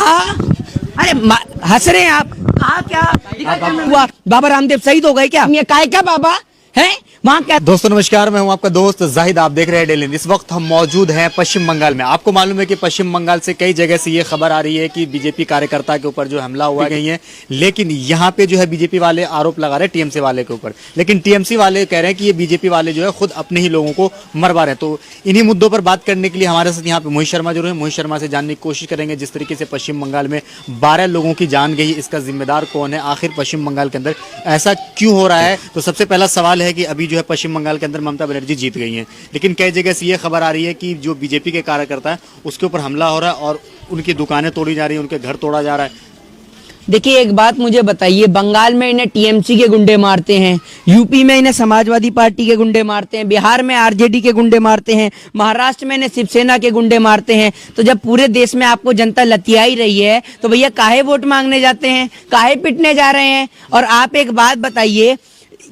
अरे हंस रहे हैं आप, कहा क्या हुआ? बाबा रामदेव शहीद हो गए क्या? ये काय क्या बाबा है वहाँ क्या? दोस्तों नमस्कार, मैं हूं आपका दोस्त जाहिद। आप देख रहे हैं डेली। इस वक्त हम मौजूद हैं पश्चिम बंगाल में। आपको मालूम है कि पश्चिम बंगाल से कई जगह से ये खबर आ रही है कि बीजेपी कार्यकर्ता के ऊपर जो हमला हुआ गई है, लेकिन यहाँ पे जो है बीजेपी वाले आरोप लगा रहे हैं टीएमसी वाले के ऊपर, लेकिन टीएमसी वाले कह रहे हैं कि ये बीजेपी वाले जो है खुद अपने ही लोगों को मरवा रहे हैं। तो इन्हीं मुद्दों पर बात करने के लिए हमारे साथ यहाँ पे मोहित शर्मा जो है, मोहित शर्मा से जानने की कोशिश करेंगे जिस तरीके से पश्चिम बंगाल में 12 लोगों की जान गई, इसका जिम्मेदार कौन है, आखिर पश्चिम बंगाल के अंदर ऐसा क्यों हो रहा है। तो सबसे पहला सवाल है कि अभी जो है पश्चिम बंगाल के अंदर ममता बनर्जी जीत गई हैं, लेकिन कई जगह से ये खबर आ रही है कि जो बीजेपी के कार्यकर्ता है उसके ऊपर हमला हो रहा है और उनकी दुकानें तोड़ी जा रही है, उनके घर तोड़ा जा रहा है। देखिए एक बात मुझे बताइए, बंगाल में इन्हें टीएमसी के गुंडे मारते हैं, यूपी में इन्हें समाजवादी पार्टी के गुंडे मारते हैं, बिहार में आरजेडी के गुंडे मारते हैं, महाराष्ट्र में इन्हें शिवसेना के गुंडे मारते हैं। तो जब पूरे देश में आपको जनता लतियाई रही है तो भैया काहे वोट मांगने जाते हैं, काहे पिटने जा रहे हैं? और आप एक बात बताइए,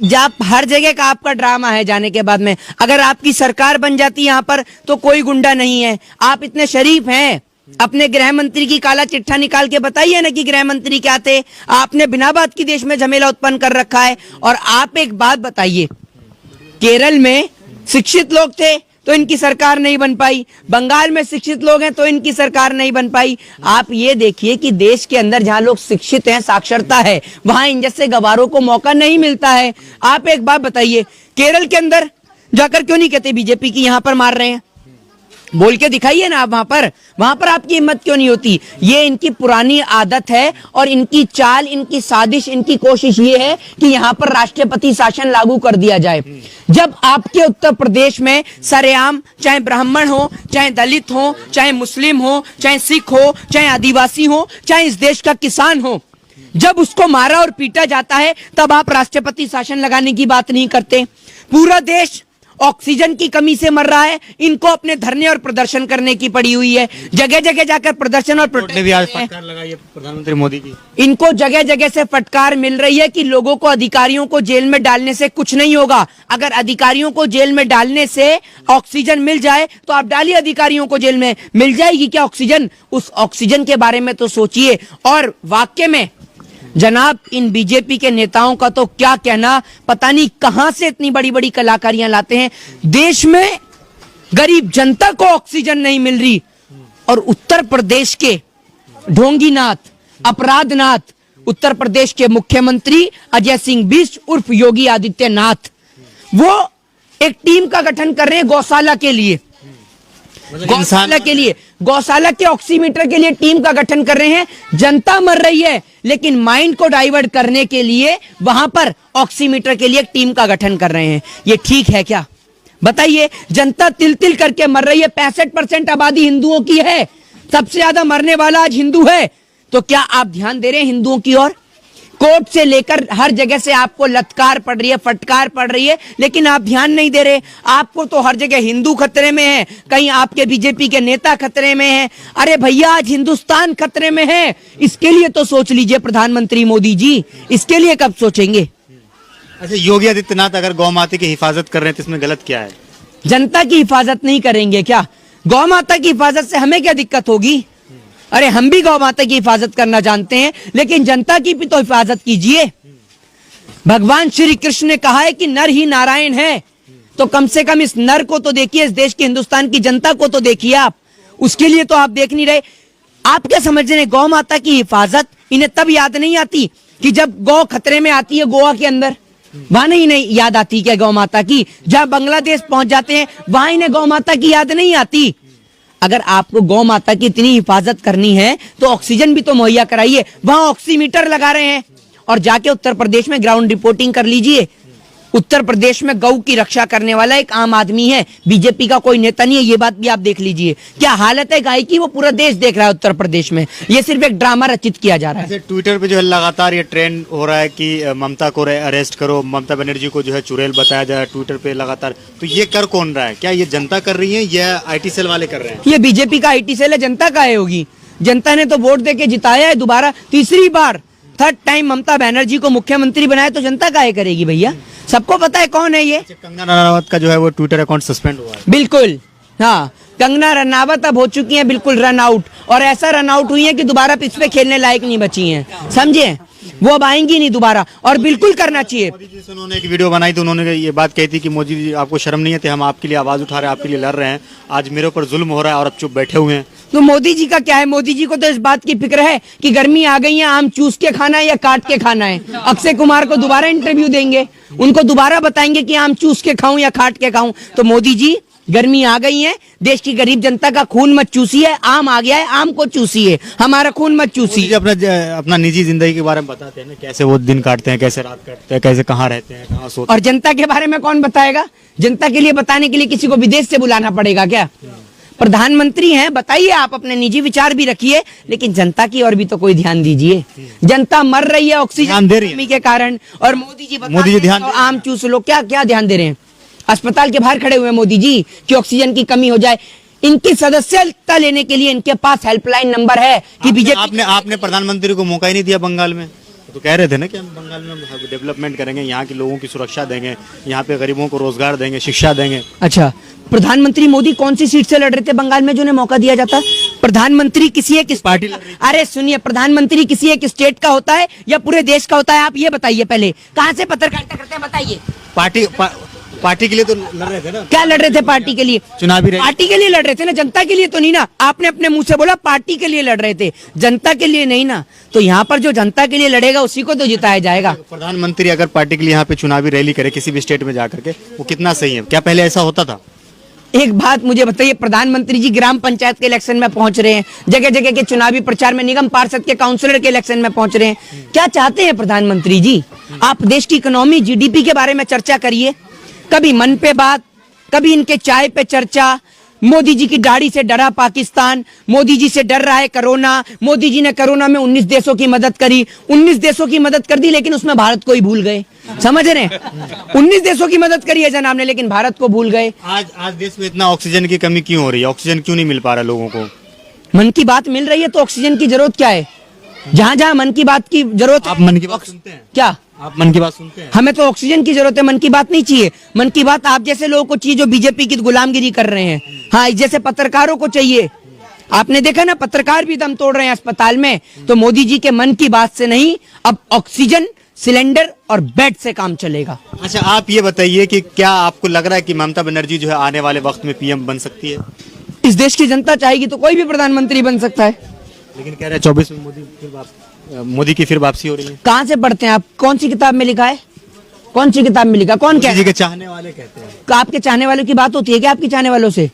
जब हर जगह का आपका ड्रामा है जाने के बाद में, अगर आपकी सरकार बन जाती यहाँ पर तो कोई गुंडा नहीं है। आप इतने शरीफ हैं, अपने गृह मंत्री की काला चिट्ठा निकाल के बताइए ना कि गृह मंत्री क्या थे। आपने बिना बात की देश में झमेला उत्पन्न कर रखा है। और आप एक बात बताइए, केरल में शिक्षित लोग थे तो इनकी सरकार नहीं बन पाई, बंगाल में शिक्षित लोग हैं तो इनकी सरकार नहीं बन पाई। आप ये देखिए कि देश के अंदर जहां लोग शिक्षित हैं, साक्षरता है, वहां इन जैसे गवारों को मौका नहीं मिलता है। आप एक बात बताइए, केरल के अंदर जाकर क्यों नहीं कहते बीजेपी की यहाँ पर मार रहे हैं? बोल के दिखाइए ना आप वहां पर आपकी हिम्मत क्यों नहीं होती? ये इनकी पुरानी आदत है और इनकी चाल, इनकी साजिश, इनकी कोशिश ये है कि यहाँ पर राष्ट्रपति शासन लागू कर दिया जाए। जब आपके उत्तर प्रदेश में सरेआम चाहे ब्राह्मण हो, चाहे दलित हो, चाहे मुस्लिम हो, चाहे सिख हो, चाहे आदिवासी हो, चाहे इस देश का किसान हो, जब उसको मारा और पीटा जाता है तब आप राष्ट्रपति शासन लगाने की बात नहीं करते। पूरा देश ऑक्सीजन की कमी से मर रहा है, इनको अपने धरने और प्रदर्शन करने की पड़ी हुई है। जगह जगह जाकर प्रदर्शन और भी आज फटकार लगाई है प्रधानमंत्री मोदी की। इनको जगह जगह से फटकार मिल रही है कि लोगों को, अधिकारियों को जेल में डालने से कुछ नहीं होगा। अगर अधिकारियों को जेल में डालने से ऑक्सीजन मिल जाए तो आप डालिए अधिकारियों को जेल में। मिल जाएगी क्या ऑक्सीजन? उस ऑक्सीजन के बारे में तो सोचिए। और वाकई में जनाब, इन बीजेपी के नेताओं का तो क्या कहना, पता नहीं कहां से इतनी बड़ी बड़ी कलाकारियां लाते हैं। देश में गरीब जनता को ऑक्सीजन नहीं मिल रही और उत्तर प्रदेश के ढोंगीनाथ, अपराधनाथ, उत्तर प्रदेश के मुख्यमंत्री अजय सिंह बिष्ट उर्फ योगी आदित्यनाथ, वो एक टीम का गठन कर रहे हैं गौशाला के लिए, गौशाला के लिए, गौशाला के ऑक्सीमीटर के लिए टीम का गठन कर रहे हैं। जनता मर रही है लेकिन माइंड को डाइवर्ट करने के लिए वहां पर ऑक्सीमीटर के लिए एक टीम का गठन कर रहे हैं। ये ठीक है क्या? बताइए, जनता तिल तिल करके मर रही है। 65% आबादी हिंदुओं की है, सबसे ज्यादा मरने वाला आज हिंदू है। तो क्या आप ध्यान दे रहे हैं हिंदुओं की ओर? कोर्ट से लेकर हर जगह से आपको लत्कार पड़ रही है, फटकार पड़ रही है, लेकिन आप ध्यान नहीं दे रहे। आपको तो हर जगह हिंदू खतरे में है, कहीं आपके बीजेपी के नेता खतरे में हैं। अरे भैया, आज हिंदुस्तान खतरे में है। इसके लिए तो सोच लीजिए प्रधानमंत्री मोदी जी, इसके लिए कब सोचेंगे? अच्छा, योगी आदित्यनाथ अगर गौ माता की हिफाजत कर रहे हैं तो इसमें गलत क्या है? जनता की हिफाजत नहीं करेंगे क्या? गौ माता की हिफाजत से हमें क्या दिक्कत होगी? अरे हम भी गौ माता की हिफाजत करना जानते हैं, लेकिन जनता की भी तो हिफाजत कीजिए। भगवान श्री कृष्ण ने कहा है कि नर ही नारायण है, तो कम से कम इस नर को तो देखिए, इस देश की, हिंदुस्तान की जनता को तो देखिए आप। उसके लिए तो आप देख नहीं रहे। आप क्या समझ रहे हैं? गौ माता की हिफाजत इन्हें तब याद नहीं आती कि जब गौ खतरे में आती है गोवा के अंदर, वहां नहीं याद आती क्या गौ माता की? जहां बांग्लादेश पहुंच जाते हैं वहां इन्हें गौ माता की याद नहीं आती। अगर आपको गौ माता की इतनी हिफाजत करनी है तो ऑक्सीजन भी तो मुहैया कराइए। वहां ऑक्सीमीटर लगा रहे हैं और जाके उत्तर प्रदेश में ग्राउंड रिपोर्टिंग कर लीजिए। उत्तर प्रदेश में गौ की रक्षा करने वाला एक आम आदमी है, बीजेपी का कोई नेता नहीं है। ये बात भी आप देख लीजिए, क्या हालत है गाय की, वो पूरा देश देख रहा है उत्तर प्रदेश में। ये सिर्फ एक ड्रामा रचित किया जा रहा है। ट्विटर पे जो है लगातार ये ट्रेंड हो रहा है कि ममता को अरेस्ट करो, ममता बनर्जी को जो है चुड़ैल बताया जा रहा है ट्विटर पे लगातार। तो ये कर कौन रहा है? क्या ये जनता कर रही है या IT सेल वाले कर रहे हैं? ये बीजेपी का IT सेल है। जनता का है होगी? जनता ने तो वोट देके जिताया है दोबारा, तीसरी बार, थर्ड टाइम ममता बनर्जी को मुख्यमंत्री बनाया, तो जनता काहे करेगी भैया? सबको पता है कौन है ये। कंगना रनावत का जो है वो ट्विटर अकाउंट सस्पेंड हुआ है। बिल्कुल, हाँ, कंगना रनावत अब हो चुकी हैं बिल्कुल रन आउट, और ऐसा रन आउट हुई है कि दोबारा पिच पे खेलने लायक नहीं बची हैं, समझे? वो अब आएंगी नहीं दोबारा, और बिल्कुल करना चाहिए। मोदी जी से उन्होंने एक वीडियो बनाई तो उन्होंने ये बात कही थी कि मोदी जी आपको शर्म नहीं है, हम आपके लिए आवाज उठा रहे हैं, आपके लिए लड़ रहे हैं, आज मेरे ऊपर जुल्म हो रहा है और अब चुप बैठे हुए हैं। तो मोदी जी का क्या है? मोदी जी को तो इस बात की फिक्र है कि गर्मी आ गई है, आम चूस के खाना है या काट के खाना है। अक्षय कुमार को दोबारा इंटरव्यू देंगे, उनको दोबारा बताएंगे कि आम चूस के खाऊं या काट के खाऊं। तो मोदी जी, गर्मी आ गई है, देश की गरीब जनता का खून मत चूसिए, आम आ गया है, आम को चूसिए, हमारा खून मत मोदी चूसिए। जी अपना निजी जिंदगी के बारे में बताते हैं ना, कैसे वो दिन काटते हैं, कैसे रात काटते हैं, कैसे कहाँ रहते हैं, कहाँ सोते और जनता के बारे में कौन बताएगा? जनता के लिए बताने के लिए किसी को विदेश से बुलाना पड़ेगा क्या? प्रधानमंत्री हैं, बताइए, आप अपने निजी विचार भी रखिए, लेकिन जनता की ओर भी तो कोई ध्यान दीजिए। जनता मर रही है ऑक्सीजन ध्यान दे रही है। कमी के कारण, और मोदी जी मोदी जी ध्यान तो आम चूस लो, क्या क्या ध्यान दे रहे हैं? अस्पताल के बाहर खड़े हुए हैं मोदी जी कि ऑक्सीजन की कमी हो जाए। इनकी सदस्यता लेने के लिए इनके पास हेल्पलाइन नंबर है कि बीजेपी। आपने प्रधानमंत्री को मौका ही नहीं दिया बंगाल में, तो कह रहे थे ना कि हम बंगाल में डेवलपमेंट करेंगे, यहाँ के लोगों की सुरक्षा देंगे, यहाँ पे गरीबों को रोजगार देंगे, शिक्षा देंगे। अच्छा, प्रधानमंत्री मोदी कौन सी सीट से लड़ रहे थे बंगाल में जो उन्हें मौका दिया जाता? प्रधानमंत्री किसी एक पार्टी लड़ रही अरे सुनिए, प्रधानमंत्री किसी एक स्टेट का होता है या पूरे देश का होता है? आप ये बताइए पहले, कहाँ से पत्रकारिता करते हैं बताइए। पार्टी के लिए तो लड़ रहे थे ना। क्या लड़ रहे थे पार्टी के लिए? चुनावी रैली। पार्टी के लिए लड़ रहे थे ना, जनता के लिए तो नहीं ना। आपने अपने मुंह से बोला पार्टी के लिए लड़ रहे थे, जनता के लिए नहीं ना। तो यहाँ पर जो जनता के लिए लड़ेगा उसी को तो जिताया जाएगा। प्रधानमंत्री अगर पार्टी के लिए यहाँ पे चुनावी रैली करे किसी भी स्टेट में जाकर के, वो कितना सही है? क्या पहले ऐसा होता था? एक बात मुझे बताइए, प्रधानमंत्री जी ग्राम पंचायत के इलेक्शन में पहुंच रहे हैं, जगह जगह के चुनावी प्रचार में, निगम पार्षद के काउंसलर के इलेक्शन में पहुंच रहे हैं। क्या चाहते हैं प्रधानमंत्री जी? आप देश की इकोनॉमी, जीडीपी के बारे में चर्चा करिए, कभी मन पे बात, कभी इनके चाय पे चर्चा। मोदी जी की दाढ़ी से डरा पाकिस्तान, मोदी जी से डर रहा है कोरोना। मोदी जी ने कोरोना में 19 देशों की मदद करी, 19 देशों की मदद कर दी, लेकिन उसमें भारत को ही भूल गए, समझ रहे हैं? 19 देशों की मदद करी है जनाब ने, लेकिन भारत को भूल गए। आज देश में इतना ऑक्सीजन की कमी क्यों हो रही है? ऑक्सीजन क्यों नहीं मिल पा रहा लोगों को? मन की बात मिल रही है तो ऑक्सीजन की जरूरत क्या है? जहां जहां मन की बात की जरूरत, आप मन की बात सुनते हैं? क्या आप मन की बात सुनते हैं? हमें तो ऑक्सीजन की जरूरत है, मन की बात नहीं चाहिए। मन की बात आप जैसे लोगों को चाहिए जो बीजेपी की गुलामगिरी कर रहे हैं। हाँ, जैसे पत्रकारों को चाहिए। आपने देखा ना, पत्रकार भी दम तोड़ रहे हैं अस्पताल में। तो मोदी जी के मन की बात से नहीं, अब ऑक्सीजन सिलेंडर और बेड से काम चलेगा। अच्छा, आप ये बताइए कि क्या आपको लग रहा है कि ममता बनर्जी जो है आने वाले वक्त में पीएम बन सकती है? इस देश की जनता चाहेगी तो कोई भी प्रधानमंत्री बन सकता है। लेकिन कह रहे हैं 24 में मोदी की फिर वापसी हो रही है। कहाँ से पढ़ते हैं आप? कौन सी किताब में लिखा है? कौन सी किताब में लिखा? कौन मोदी कह? जी के चाहने वाले कहते हैं। तो आपके चाहने वालों की बात होती है क्या आपकी चाहने वालों से?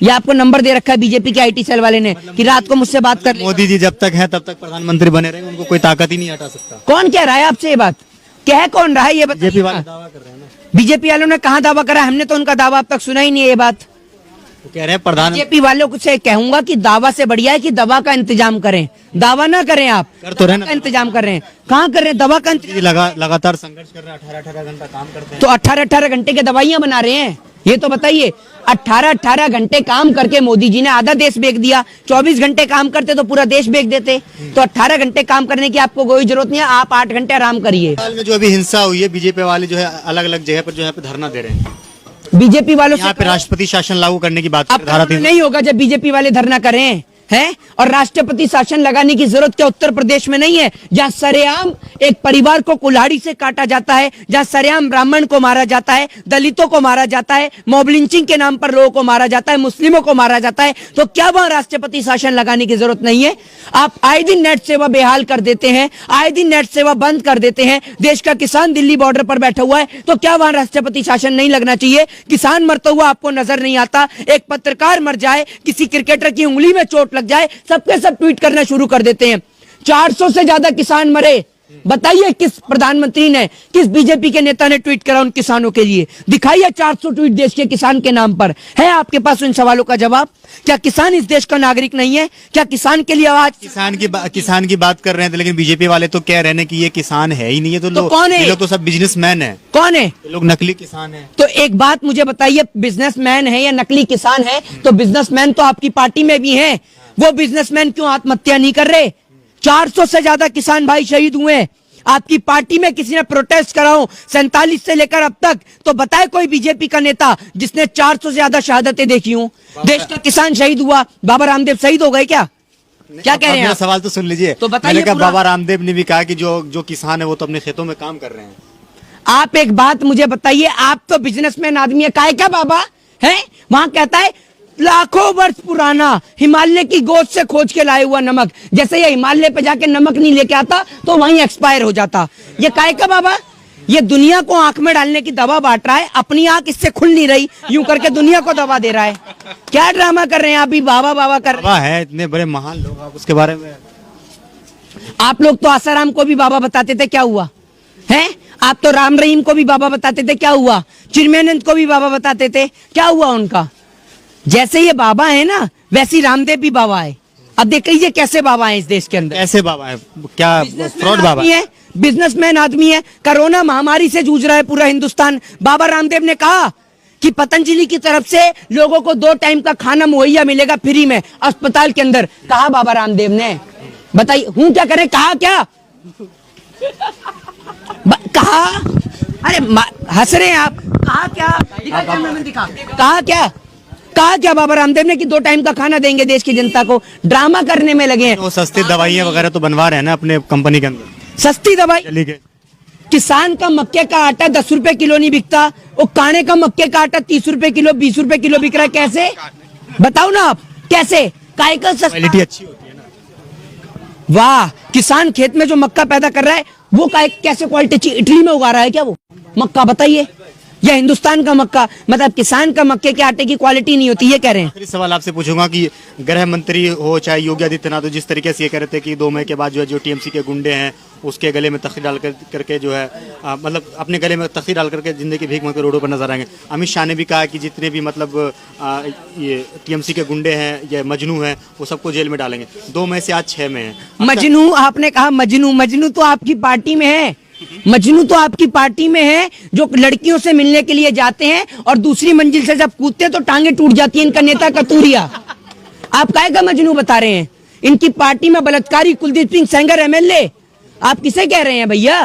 या आपको नंबर दे रखा है बीजेपी के आईटी सेल वाले ने कि रात को मुझसे बात कर ले? मोदी जी जब तक है तब तक प्रधानमंत्री बने रहेंगे, उनको कोई ताकत ही नहीं हटा सकता। कौन कह रहा है आपसे ये बात? कह कौन रहा है ये बीजेपी वाले बताइए। दावा कर रहे हैं ना। बीजेपी वालों ने कहाँ दावा करा? हमने तो उनका दावा अब तक सुना ही नहीं है ये बात। वो कह रहे हैं प्रधान बीजेपी वालों को से कहूंगा कि दावा से बढ़िया है कि दवा का इंतजाम करें। दावा ना करें, आप कर तो रहे ना। का इंतजाम कर रहे हैं। कहाँ कर रहे हैं दवा का इंतजाम? जी लगातार संघर्ष कर रहे हैं, 18-18 घंटा काम करते हैं। तो 18-18 घंटे के दवाइयां बना रहे हैं, ये तो बताइए। 18-18 घंटे काम करके मोदी जी ने आधा देश बेच दिया। 24 घंटे काम करते तो पूरा देश बेच देते। तो 18 घंटे काम करने की आपको कोई जरूरत नहीं है, आप 8 घंटे आराम करिए। हाल में जो अभी हिंसा हुई है, बीजेपी वाले जो है अलग अलग जगह पर जो है धरना दे रहे हैं। बीजेपी वालों यहाँ पे राष्ट्रपति शासन लागू करने की बात अब धारा 3 नहीं होगा जब बीजेपी वाले धरना करें हैं। और राष्ट्रपति शासन लगाने की जरूरत क्या उत्तर प्रदेश में नहीं है, जहां सरेआम एक परिवार को कुल्हाड़ी से काटा जाता है, जहां सरेआम ब्राह्मण को मारा जाता है, दलितों को मारा जाता है, मॉब लिंचिंग के नाम पर लोगों को मारा जाता है, मुस्लिमों को मारा जाता है। तो क्या वहां राष्ट्रपति शासन लगाने की जरूरत नहीं है? आप आए दिन नेट सेवा बेहाल कर देते हैं, आए दिन नेट सेवा बंद कर देते हैं। देश का किसान दिल्ली बॉर्डर पर बैठा हुआ है, तो क्या वहां राष्ट्रपति शासन नहीं लगना चाहिए? किसान मरता हुआ आपको नजर नहीं आता? एक पत्रकार मर जाए, किसी क्रिकेटर की उंगली में चोट लग जाए, सबके सब ट्वीट करना शुरू कर देते हैं। 400 से ज्यादा किसान मरे। बताइए किस प्रधानमंत्री ने, किस बीजेपी के नेता ने ट्वीट करा उन किसानों के लिए? दिखाइए 400 ट्वीट देश के किसान के नाम पर। है आपके पास उन सवालों का जवाब? क्या किसान इस देश का नागरिक नहीं है? क्या किसान के लिए आवाज? किसान की बात कर रहे हैं, लेकिन बीजेपी वाले तो कह रहे हैं कि ये किसान है ही नहीं है। तो कौन है? ये लोग तो सब बिजनेसमैन है। कौन है? ये लोग नकली किसान है। तो एक बात मुझे बताइए, बिजनेसमैन है या नकली किसान है? तो बिजनेसमैन तो आपकी पार्टी में भी हैं। वो बिजनेसमैन क्यों आत्महत्या नहीं कर रहे? 400 से ज्यादा किसान भाई शहीद हुए। आपकी पार्टी में किसी ने प्रोटेस्ट करा हो 47 से लेकर अब तक, तो बताए कोई बीजेपी का नेता जिसने 400 से ज्यादा शहादतें देखी हूं। देश का किसान शहीद हुआ, बाबा रामदेव शहीद हो गए क्या? क्या कह रहे हैं मेरा आप? सवाल तो सुन लीजिए। तो बताइए मैंने कहा पूरा। बाबा रामदेव ने भी कहा कि जो किसान है वो तो अपने खेतों में काम कर रहे हैं। आप एक बात मुझे बताइए, आप तो बिजनेसमैन आदमी है, काहे क्या बाबा है? वहां कहता है लाखों वर्ष पुराना हिमालय की गोद से खोज के लाए हुआ नमक, जैसे ये हिमालय पे जाके नमक नहीं लेके आता तो वहीं एक्सपायर हो जाता। ये काहे का बाबा? ये दुनिया को आंख में डालने की दवा बांट रहा है, अपनी आंख इससे खुल नहीं रही, यूं करके दुनिया को दवा दे रहा है। क्या ड्रामा कर रहे हैं आप भी? बाबा बाबा कर रहे बाबा है, इतने बड़े महान लोग, आप उसके बारे में। आप लोग तो आसाराम को भी बाबा बताते थे, क्या हुआ है? आप तो राम रहीम को भी बाबा बताते थे, क्या हुआ? चिन्मयानंद को भी बाबा बताते थे, क्या हुआ उनका? जैसे ये बाबा है ना, वैसी रामदेव भी बाबा है। अब देख लीजिए कैसे बाबा है इस देश के अंदर। कैसे बाबा है? क्या फ्रॉड बाबा आदमी है, बिजनेसमैन आदमी है। कोरोना महामारी से जूझ रहा है पूरा हिंदुस्तान। बाबा रामदेव ने कहा कि पतंजलि की तरफ से लोगों को 2 टाइम का खाना मुहैया मिलेगा फ्री में अस्पताल के अंदर। कहा बाबा रामदेव ने, बताइए हूं क्या करें? कहा क्या? कहा? अरे हंस रहे हैं आप। कहा क्या? दिखा कैमरा में, दिखा। कहा क्या? कहा क्या बाबा रामदेव ने कि 2 टाइम का खाना देंगे देश की जनता को? ड्रामा करने में लगे हैं। वो सस्ती दवाइयाँ वगैरह तो बनवा रहे हैं ना अपने कंपनी के अंदर। सस्ती दवाई? चली गई। किसान का मक्के का आटा 10 रुपए किलो नहीं बिकता, वो काने का मक्के का आटा 30 रुपए किलो, 20 रुपए किलो बिक रहा है। कैसे? बताओ ना आप, कैसे? काय का क्वालिटी अच्छी होती है ना। वाह, किसान खेत में जो मक्का पैदा कर रहा है वो कैसे क्वालिटी अच्छी? इटली में उगा रहा है क्या वो मक्का? बताइए। या हिंदुस्तान का मक्का, मतलब किसान का मक्के के आटे की क्वालिटी नहीं होती, ये कह रहे हैं। आखिरी सवाल आपसे पूछूंगा कि गृह मंत्री हो चाहे योगी आदित्यनाथ हो, जिस तरीके से ये कह रहे थे कि 2 मई के बाद जो टीएमसी के गुंडे हैं उसके गले में तख्ती डाल करके जो है मतलब अपने गले में तख्ती डाल करके जिंदगी की भीख मांगते रोडों पर नजर आएंगे। अमित शाह ने भी कहा कि जितने भी मतलब ये टीएमसी के गुंडे हैं या मजनू हैं वो सबको जेल में डालेंगे। 2 मई से आज 6 मई है। मजनू? आपने कहा मजनू? मजनू तो आपकी पार्टी में है। मजनू तो आपकी पार्टी में है, जो लड़कियों से मिलने के लिए जाते हैं और दूसरी मंजिल से जब कूदते हैं तो टांगे टूट जाती है। इनका नेता कतूरिया। आप काहे का मजनू बता रहे हैं? इनकी पार्टी में बलात्कारी कुलदीप सिंह सेंगर एमएलए, आप किसे कह रहे हैं भैया?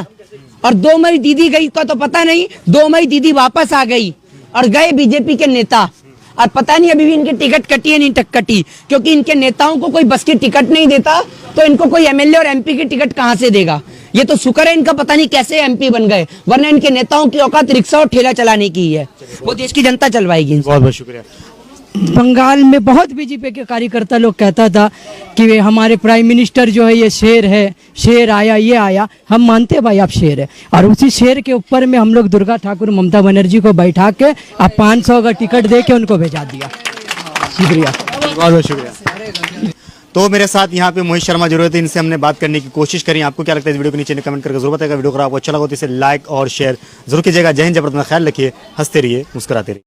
और 2 मई दीदी गई का तो पता नहीं, 2 मई दीदी वापस आ गई और गए बीजेपी के नेता, और पता नहीं अभी भी इनकी टिकट कटी है नहीं कटी, क्योंकि इनके नेताओं को कोई बस की टिकट नहीं देता, तो इनको कोई एमएलए और एमपी की टिकट कहां से देगा? ये तो शुक्र है इनका पता नहीं कैसे एमपी बन गए, वरना इनके नेताओं की औकात रिक्शा और ठेला चलाने की है। वो देश की जनता चलवाएगी। बहुत बहुत शुक्रिया। बंगाल में बहुत बीजेपी के कार्यकर्ता लोग कहता था कि हमारे प्राइम मिनिस्टर जो है ये शेर है, शेर आया, ये आया। हम मानते हैं भाई आप शेर है, और उसी शेर के ऊपर में हम लोग दुर्गा ठाकुर ममता बनर्जी को बैठा के अब 500 का टिकट दे के उनको भेजा दिया। शुक्रिया, बहुत बहुत शुक्रिया। तो मेरे साथ यहाँ पे मोहित शर्मा जरूर थे, इनसे हमने बात करने की कोशिश करी। आपको क्या लगता है इस वीडियो के नीचे कमेंट करके जरूर बताएगा। वीडियो अगर आपको अच्छा लगा तो इसे लाइक और शेयर जरूर कीजिएगा। जय हिंद, जय भारत, ख्याल रखिए, हंसते रहिए, मुस्कुराते रहिए।